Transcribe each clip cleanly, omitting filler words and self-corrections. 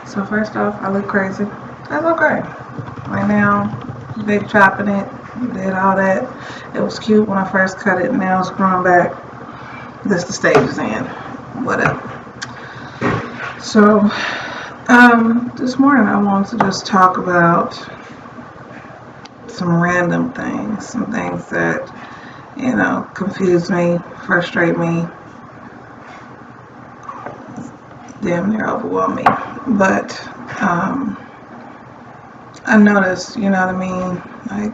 So first off, I look crazy. That's okay. Right now, big chopping it, did all that. It was cute when I first cut it. Now it's growing back. This the stage is in. Whatever. So, this morning I wanted to just talk about some random things, some things that confuse me, frustrate me, damn near overwhelm me. But I noticed, you know what I mean, like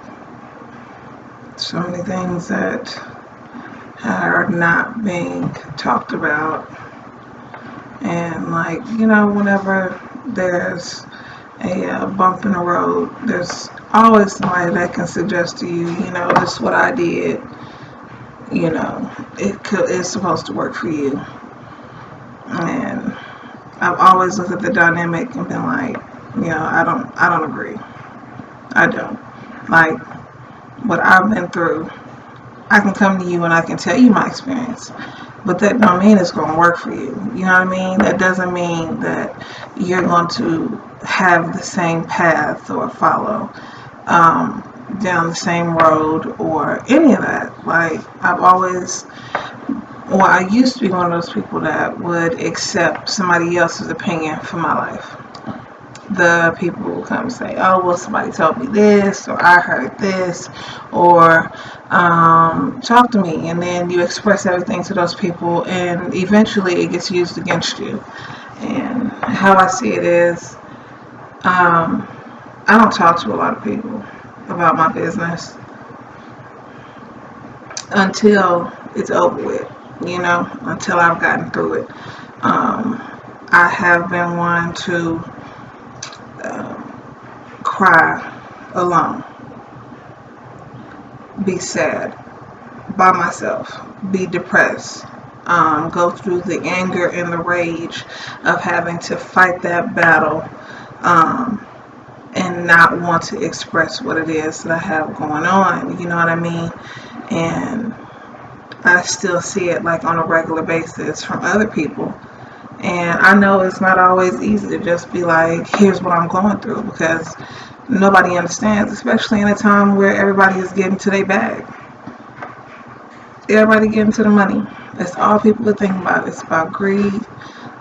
so many things that are not being talked about. And like, whenever there's a bump in the road, there's always somebody that can suggest to you, this is what I did. It's supposed to work for you. And I've always looked at the dynamic and been like, I don't agree. I don't. Like what I've been through, I can come to you and I can tell you my experience. But that don't mean it's going to work for you. You know what I mean? That doesn't mean that you're going to have the same path or follow down the same road or any of that. Like, I used to be one of those people that would accept somebody else's opinion for my life. The people will come and say, oh, well, somebody told me this, or I heard this, or talk to me. And then you express everything to those people, and eventually it gets used against you. And how I see it is, I don't talk to a lot of people about my business until it's over with, until I've gotten through it. I have been one to cry alone, be sad by myself, be depressed, go through the anger and the rage of having to fight that battle, and not want to express what it is that I have going on. You know what I mean? And I still see it like on a regular basis from other people. And I know it's not always easy to just be like, here's what I'm going through, because nobody understands, especially in a time where everybody is getting to their bag. Everybody getting to the money. That's all people are thinking about. It's about greed.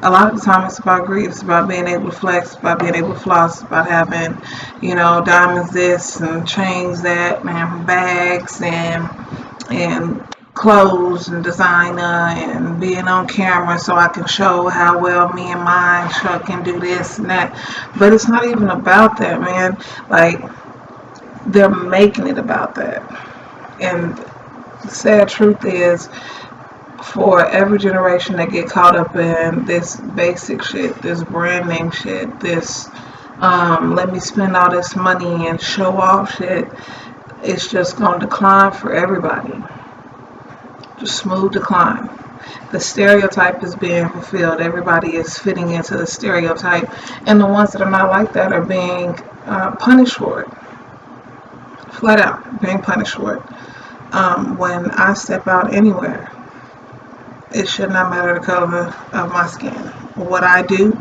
A lot of the time it's about greed. It's about being able to flex, it's about being able to floss, it's about having, diamonds this and chains that and bags and clothes and designer and being on camera so I can show how well me and mine can do this and that. But it's not even about that, man. Like, they're making it about that. And the sad truth is, for every generation that get caught up in this basic shit, this brand name shit, this let me spend all this money and show off shit, it's just going to decline for everybody. Just smooth decline. The stereotype is being fulfilled. Everybody is fitting into the stereotype, and the ones that are not like that are being punished for it. Flat out, being punished for it. When I step out anywhere, it should not matter the color of my skin. What I do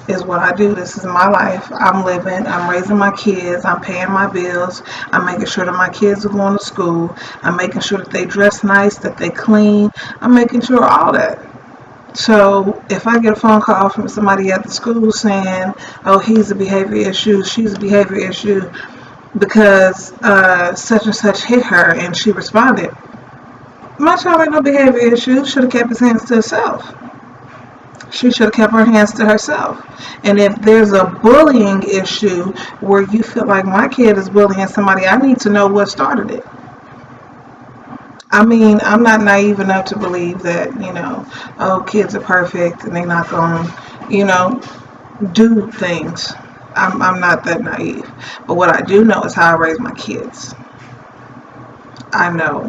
is what I do. This is my life. I'm living. I'm raising my kids. I'm paying my bills. I'm making sure that my kids are going to school. I'm making sure that they dress nice, that they clean. I'm making sure all that. So if I get a phone call from somebody at the school saying, oh, he's a behavior issue, she's a behavior issue because such and such hit her and she responded, my child ain't no behavior issue. Should have kept his hands to herself. She should have kept her hands to herself. And if there's a bullying issue where you feel like my kid is bullying somebody, I need to know what started it. I mean, I'm not naive enough to believe that, oh, kids are perfect and they're not going to, do things. I'm not that naive. But what I do know is how I raise my kids. I know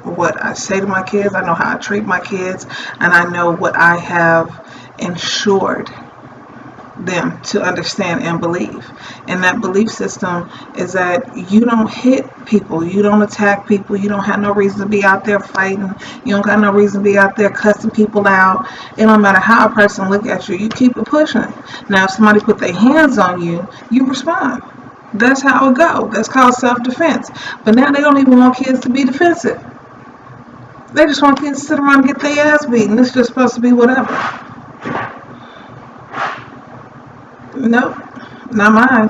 what I say to my kids. I know how I treat my kids. And I know what I have ensured them to understand and believe. And that belief system is that you don't hit people, you don't attack people, you don't have no reason to be out there fighting, you don't got no reason to be out there cussing people out. It don't matter how a person look at you, you keep it pushing. Now if somebody put their hands on you, you respond. That's how it go. That's called self-defense. But now they don't even want kids to be defensive. They just want kids to sit around and get their ass beaten. It's just supposed to be whatever. Nope, not mine.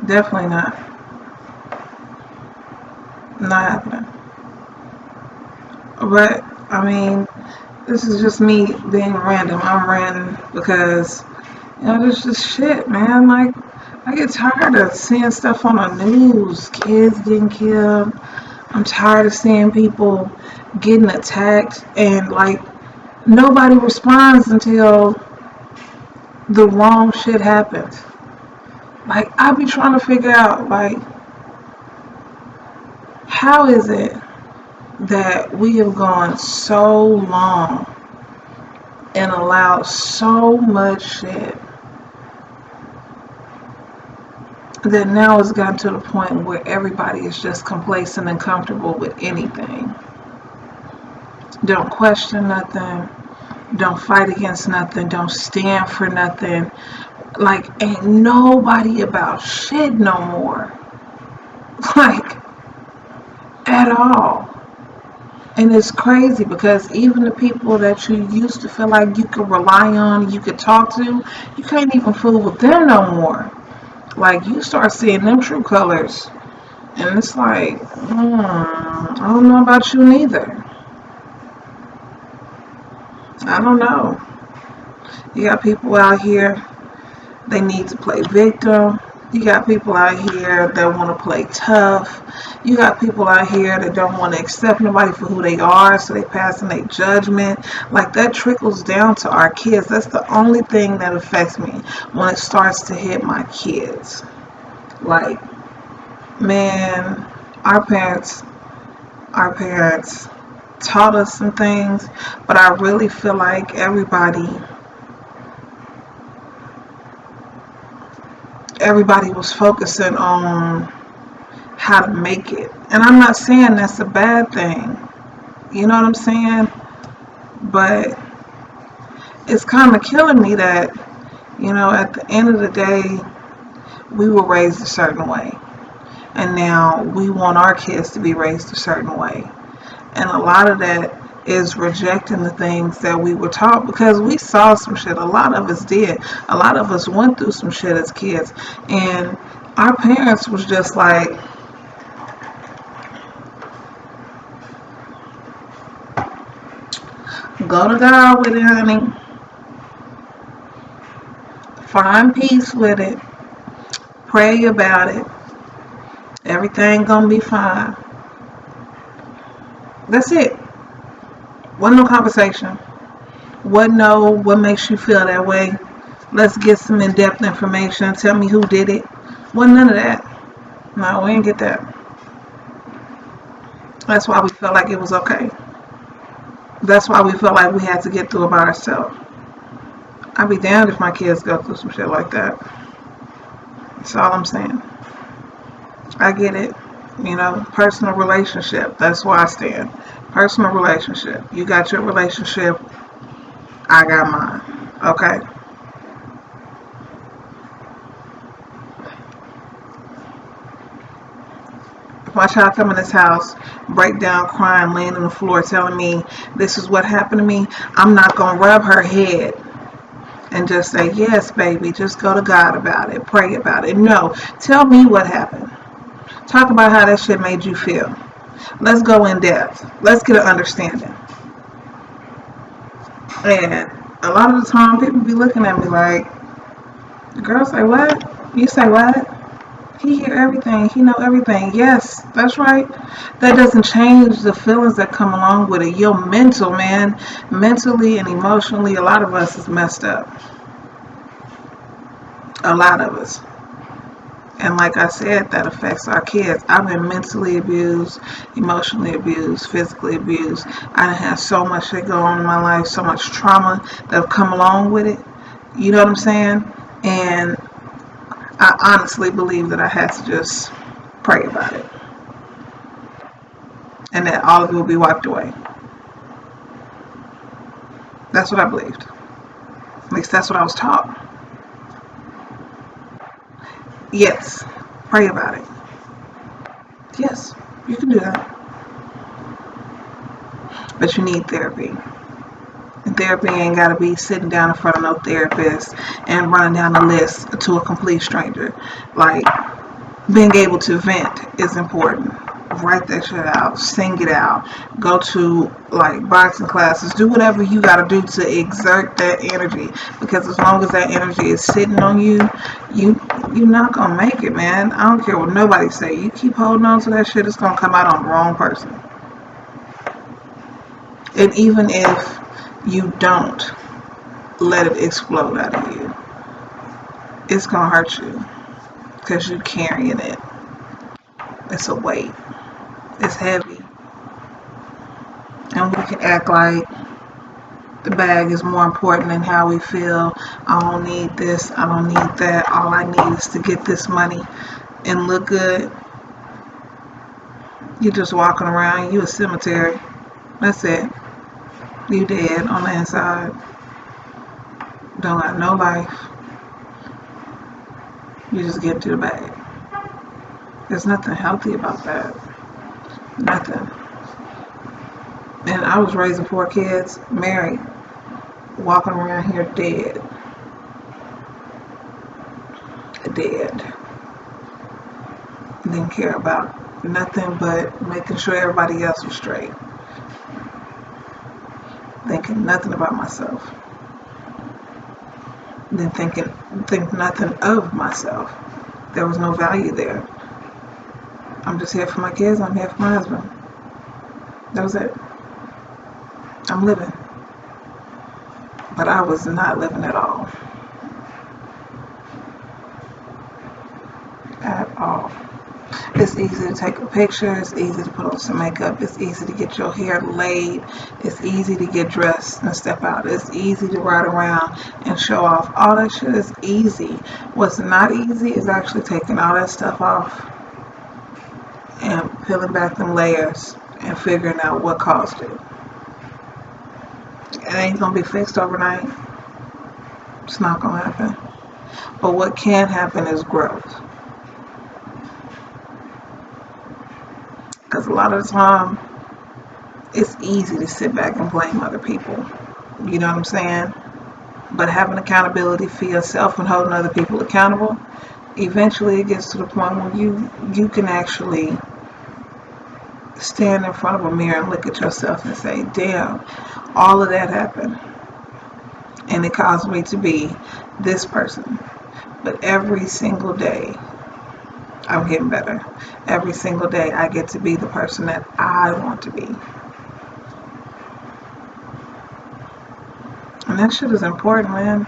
Definitely not. Not happening. But, I mean, this is just me being random. I'm ranting because, there's just shit, man. Like, I get tired of seeing stuff on the news. Kids getting killed. I'm tired of seeing people getting attacked. And, like, nobody responds until the wrong shit happens. Like, I be trying to figure out, like, how is it that we have gone so long and allowed so much shit that now it's gotten to the point where everybody is just complacent and comfortable with anything. Don't question nothing. Don't fight against nothing. Don't stand for nothing. Like, ain't nobody about shit no more. Like, at all. And it's crazy because even the people that you used to feel like you could rely on, you could talk to, you can't even fool with them no more. Like, you start seeing them true colors. And it's like, I don't know about you neither. I don't know. You got people out here, they need to play victim. You got people out here that want to play tough. You got people out here that don't want to accept nobody for who they are, so they passing their judgment. Like, that trickles down to our kids. That's the only thing that affects me when it starts to hit my kids. Like, man, our parents taught us some things, but I really feel like everybody was focusing on how to make it. And I'm not saying that's a bad thing. You know what I'm saying? But it's kind of killing me that, at the end of the day, we were raised a certain way. And now we want our kids to be raised a certain way. And a lot of that is rejecting the things that we were taught because we saw some shit. A lot of us did. A lot of us went through some shit as kids. And our parents was just like, go to God with it, honey. Find peace with it. Pray about it. Everything gonna be fine. That's it. Wasn't no conversation. Wasn't no what makes you feel that way. Let's get some in-depth information. Tell me who did it. Wasn't none of that. No, we didn't get that. That's why we felt like it was okay. That's why we felt like we had to get through it by ourselves. I'd be damned if my kids go through some shit like that. That's all I'm saying. I get it. Personal relationship. That's where I stand. Personal relationship. You got your relationship. I got mine. Okay? If my child come in this house, break down, crying, laying on the floor, telling me this is what happened to me, I'm not going to rub her head and just say, yes, baby, just go to God about it. Pray about it. No. Tell me what happened. Talk about how that shit made you feel. Let's go in depth. Let's get an understanding. And a lot of the time, people be looking at me like, the girl say what? You say what? He hear everything. He know everything. Yes, that's right. That doesn't change the feelings that come along with it. Your mental, man, mentally and emotionally, a lot of us is messed up. A lot of us. And like I said, that affects our kids. I've been mentally abused, emotionally abused, physically abused. I done had so much shit go on in my life, so much trauma that have come along with it. You know what I'm saying? And I honestly believe that I had to just pray about it and that all of it will be wiped away. That's what I believed. At least that's what I was taught. Yes, pray about it. Yes, you can do that. But you need therapy. And therapy ain't got to be sitting down in front of no therapist and running down the list to a complete stranger. Like, being able to vent is important. Write that shit out, sing it out, go to like boxing classes, do whatever you gotta do to exert that energy. Because as long as that energy is sitting on you, you you're not gonna make it, man. I don't care what nobody say. You keep holding on to that shit, it's gonna come out on the wrong person. And even if you don't let it explode out of you, it's gonna hurt you because you're carrying it. It's a weight. It's heavy. And we can act like the bag is more important than how we feel. I don't need this. I don't need that. All I need is to get this money and look good. You're just walking around. You a cemetery. That's it. You dead on the inside. Don't have no life. You just get to the bag. There's nothing healthy about that. Nothing. And I was raising 4 kids, married, walking around here dead. Dead. Didn't care about nothing but making sure everybody else was straight. Thinking nothing about myself. Then think nothing of myself. There was no value there. I'm just here for my kids. I'm here for my husband. That was it. I'm living. But I was not living at all. At all. It's easy to take a picture. It's easy to put on some makeup. It's easy to get your hair laid. It's easy to get dressed and step out. It's easy to ride around and show off. All that shit is easy. What's not easy is actually taking all that stuff off and peeling back them layers and figuring out what caused it. It ain't gonna be fixed overnight. It's not gonna happen. But what can happen is growth. Because a lot of the time, it's easy to sit back and blame other people. You know what I'm saying? But having accountability for yourself and holding other people accountable, eventually it gets to the point where you can actually stand in front of a mirror and look at yourself and say, damn, all of that happened. And it caused me to be this person. But every single day, I'm getting better. Every single day, I get to be the person that I want to be. And that shit is important, man.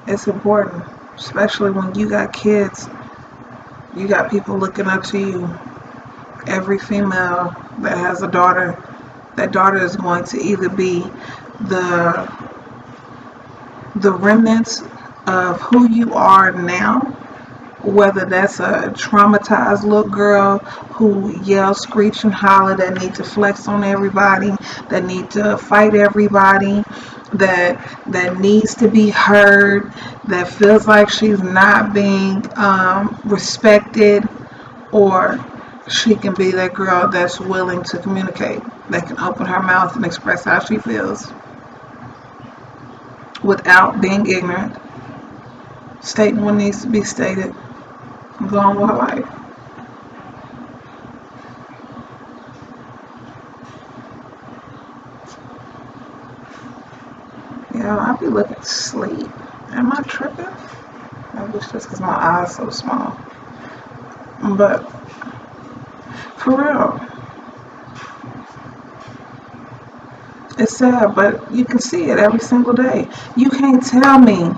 It's important. Especially when you got kids. You got people looking up to you. Every female that has a daughter, that daughter is going to either be the remnants of who you are now, whether that's a traumatized little girl who yells, screech, and holler, that need to flex on everybody, that need to fight everybody, that needs to be heard, that feels like she's not being respected, or she can be that girl that's willing to communicate, that can open her mouth and express how she feels without being ignorant, stating what needs to be stated, and go on with her life. Yeah, I'll be looking to sleep. Am I tripping? Maybe it's just because my eyes so small. But for real, it's sad, but you can see it every single day. You can't tell me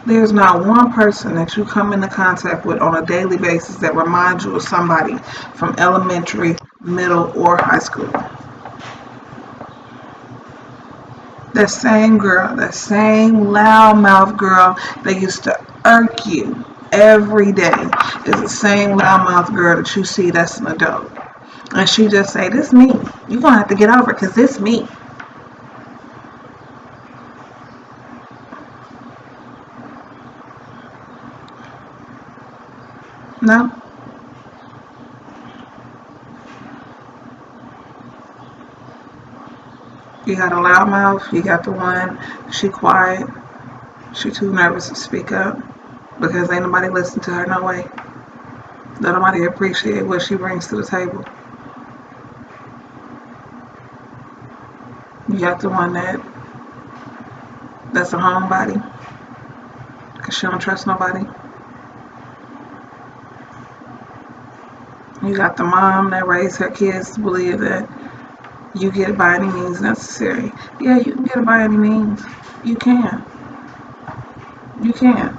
there's not one person that you come into contact with on a daily basis that reminds you of somebody from elementary, middle, or high school. That same girl, that same loudmouth girl that used to irk you every day is the same loudmouth girl that you see that's an adult. And she just say, "This me. You're gonna have to get over it because this me." No, you got a loudmouth. You got the one. She quiet. She too nervous to speak up because ain't nobody listen to her no way. Don't nobody appreciate what she brings to the table. You got the one that's a homebody because she don't trust nobody. You got the mom that raised her kids to believe that you get it by any means necessary. Yeah, you can get it by any means. You can. You can.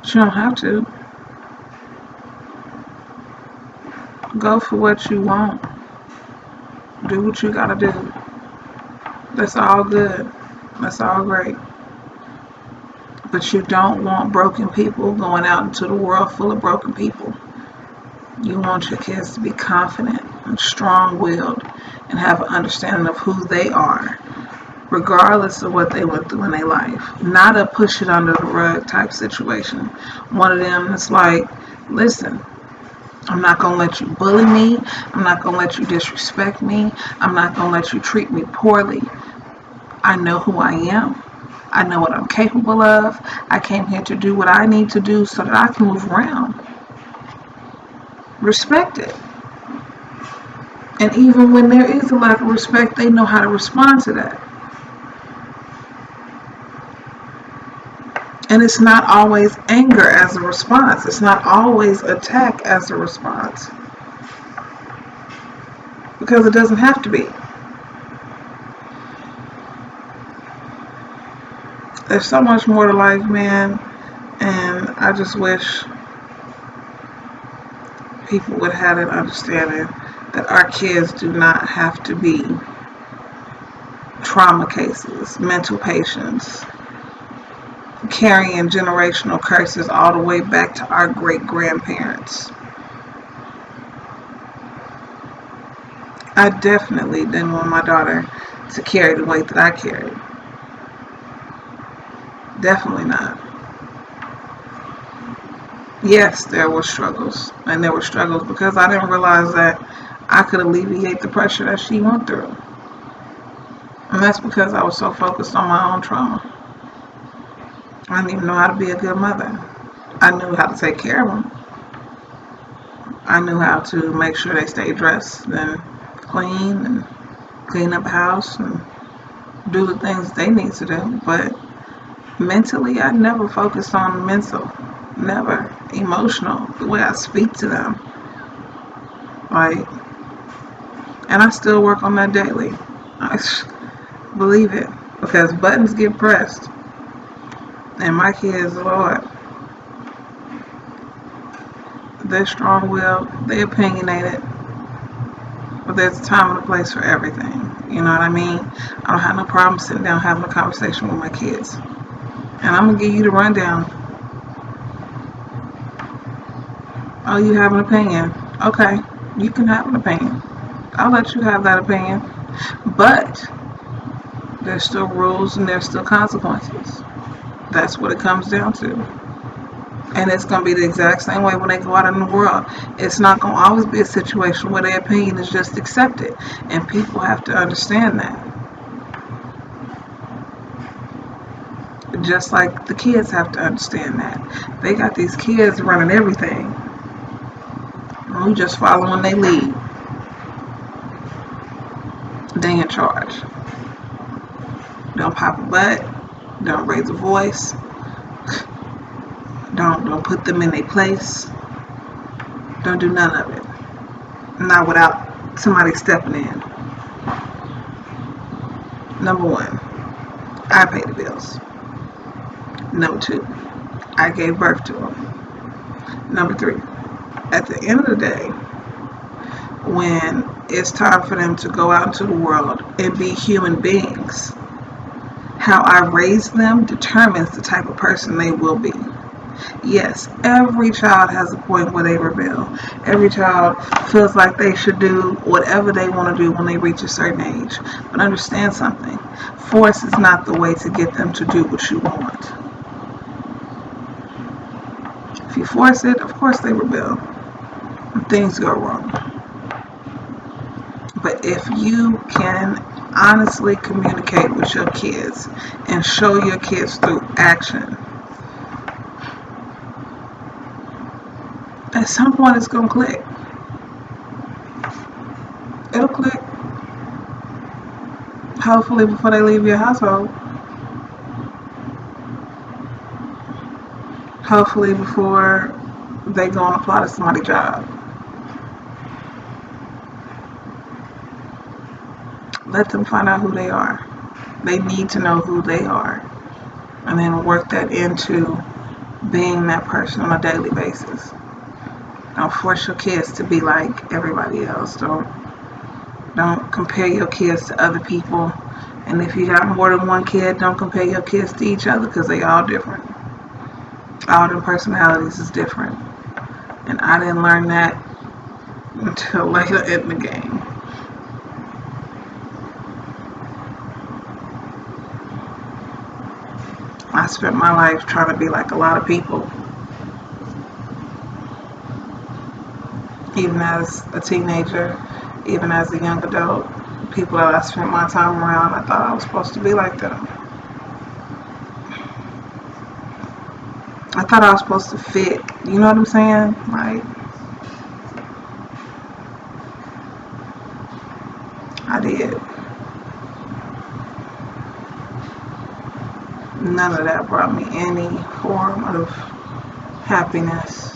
But you don't have to. Go for what you want. Do what you gotta do. That's all good. That's all great. But you don't want broken people going out into the world full of broken people. You want your kids to be confident and strong-willed and have an understanding of who they are, regardless of what they went through in their life. Not a push it under the rug type situation. One of them that's like, listen, I'm not going to let you bully me. I'm not going to let you disrespect me. I'm not going to let you treat me poorly. I know who I am. I know what I'm capable of. I came here to do what I need to do so that I can move around. Respect it. And even when there is a lack of respect, they know how to respond to that. And it's not always anger as a response. It's not always attack as a response. Because it doesn't have to be. There's so much more to life, man. And I just wish people would have an understanding that our kids do not have to be trauma cases, mental patients, carrying generational curses all the way back to our great grandparents. I definitely didn't want my daughter to carry the weight that I carried. Definitely not. Yes, there were struggles, and there were struggles because I didn't realize that I could alleviate the pressure that she went through. And that's because I was so focused on my own trauma. I didn't even know how to be a good mother. I knew how to take care of them. I knew how to make sure they stay dressed and clean and clean up the house and do the things they need to do. But mentally, I never focused on mental. Never. Emotional. The way I speak to them. Like, and I still work on that daily. I believe it. Because buttons get pressed. And my kids, Lord, they're strong-willed, they're opinionated, but there's a time and a place for everything. You know what I mean? I don't have no problem sitting down having a conversation with my kids. And I'm going to give you the rundown. Oh, you have an opinion. Okay, you can have an opinion. I'll let you have that opinion. But there's still rules and there's still consequences. That's what it comes down to. And it's going to be the exact same way when they go out in the world. It's not going to always be a situation where their opinion is just accepted. And people have to understand that. Just like the kids have to understand that. They got these kids running everything. And we just follow when they lead. They in charge. Don't pop a butt. Don't raise a voice. Don't put them in their place. Don't do none of it. Not without somebody stepping in. Number one, I pay the bills. Number two, I gave birth to them. Number three, at the end of the day, when it's time for them to go out into the world and be human beings, How I raise them determines the type of person they will be. Yes, every child has a point where they rebel. Every child feels like they should do whatever they want to do when they reach a certain age. But understand something. Force is not the way to get them to do what you want. If you force it, of course they rebel. And things go wrong. But if you can honestly communicate with your kids and show your kids through action, at some point it's going to click. It'll click. Hopefully before they leave your household. Hopefully before they go and apply to somebody's job. Let them find out who they are. They need to know who they are. And then work that into being that person on a daily basis. Don't force your kids to be like everybody else. Don't compare your kids to other people. And if you got more than one kid, don't compare your kids to each other because they all different. All their personalities is different. And I didn't learn that until later in the game. I spent my life trying to be like a lot of people. Even as a teenager, even as a young adult, people that I spent my time around, I thought I was supposed to be like them. I thought I was supposed to fit. You know what I'm saying? Like, I did. None of that brought me any form of happiness.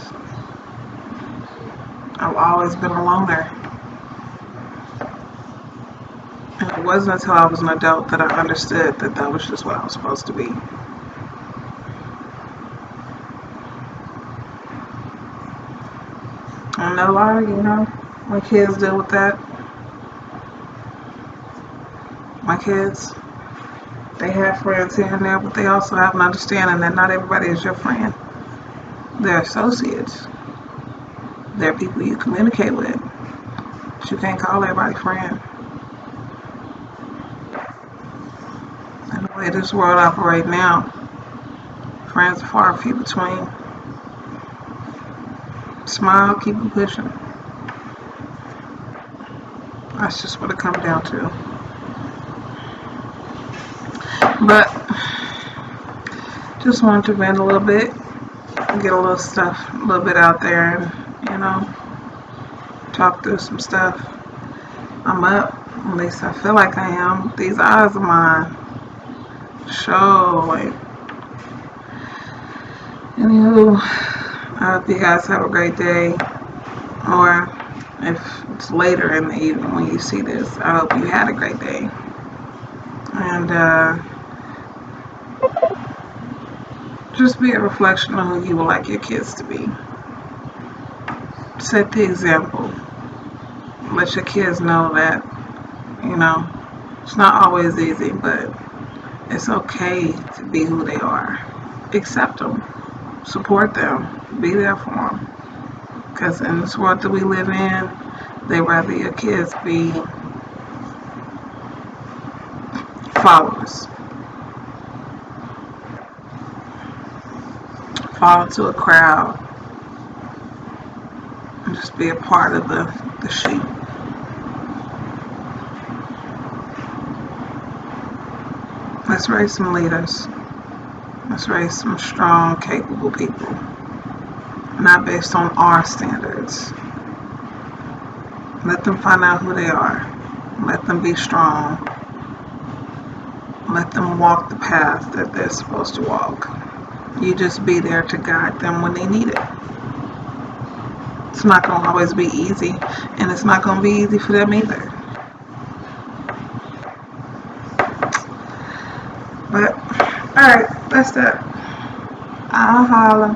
I've always been a loner. And it wasn't until I was an adult that I understood that that was just what I was supposed to be. And no lie, you know, my kids deal with that. My kids, they have friends here and there, but they also have an understanding that not everybody is your friend. They're associates. They're people you communicate with. But you can't call everybody friend. And the way this world operates now, friends are far and few between. Smile, keep it pushing. That's just what it comes down to. But just wanted to vent a little bit, get a little stuff, a little bit out there, and talk through some stuff. I'm up, at least I feel like I am. These eyes of mine show like. Anywho, I hope you guys have a great day, or if it's later in the evening when you see this, I hope you had a great day. And just be a reflection of who you would like your kids to be. Set the example. Let your kids know that, it's not always easy, but it's okay to be who they are. Accept them. Support them. Be there for them. Because in this world that we live in, they rather your kids be followers. Fall into a crowd and just be a part of the sheep. Let's raise some leaders. Let's raise some strong, capable people. Not based on our standards. Let them find out who they are. Let them be strong. Let them walk the path that they're supposed to walk. You just be there to guide them when they need it. It's not going to always be easy, and it's not going to be easy for them either. But, alright, that's that. I'll holla.